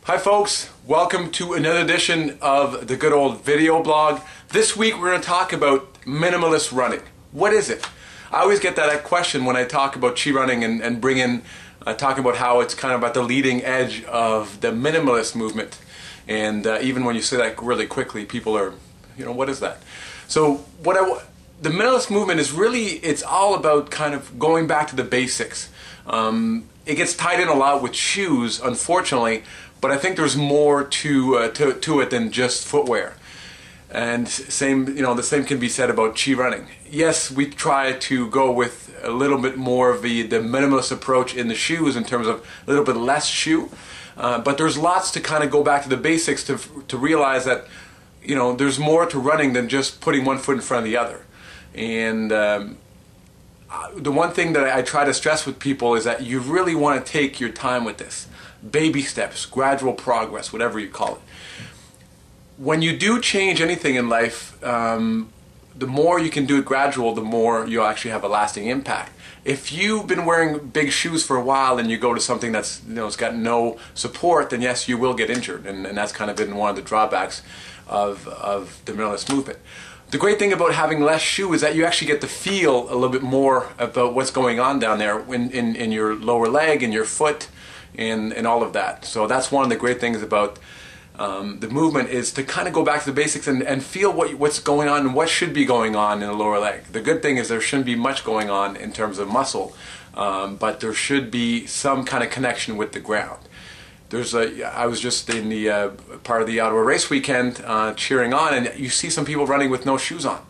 Hi folks, welcome to another edition of the good old video blog. This week we're going to talk about minimalist running. What is it? I always get that question when I talk about chi running and bring in talking about how it's kind of at the leading edge of the minimalist movement. And even when you say that really quickly, people are, what is that? So the minimalist movement is really, it's all about kind of going back to the basics. It gets tied in a lot with shoes, unfortunately, but I think there's more to it than just footwear. And the same can be said about chi running. Yes, we try to go with a little bit more of the minimalist approach in the shoes in terms of a little bit less shoe, but there's lots to kind of go back to the basics to realize that there's more to running than just putting one foot in front of the other. And the one thing that I try to stress with people is that you really want to take your time with this. Baby steps, gradual progress, whatever you call it. When you do change anything in life, the more you can do it gradual, the more you'll actually have a lasting impact. If you've been wearing big shoes for a while and you go to something that's it's got no support, then yes, you will get injured, and that's kind of been one of the drawbacks of the minimalist movement. The great thing about having less shoe is that you actually get to feel a little bit more about what's going on down there in your lower leg, in your foot, and all of that. So that's one of the great things about the movement, is to kind of go back to the basics and feel what's going on and what should be going on in the lower leg. The good thing is there shouldn't be much going on in terms of muscle, but there should be some kind of connection with the ground. I was just in the part of the Ottawa race weekend cheering on, and you see some people running with no shoes on,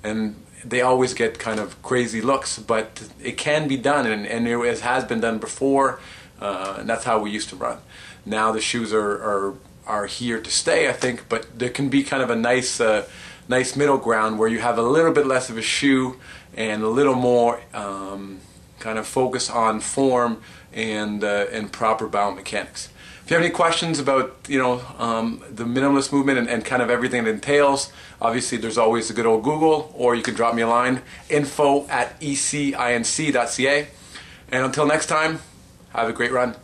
and they always get kind of crazy looks, but it can be done, and it has been done before, and that's how we used to run. Now the shoes are here to stay, I think, but there can be kind of a nice middle ground where you have a little bit less of a shoe and a little more kind of focus on form and proper biomechanics. If you have any questions about the minimalist movement and kind of everything it entails, obviously there's always the good old Google, or you can drop me a line, info@ecinc.ca. And until next time, have a great run.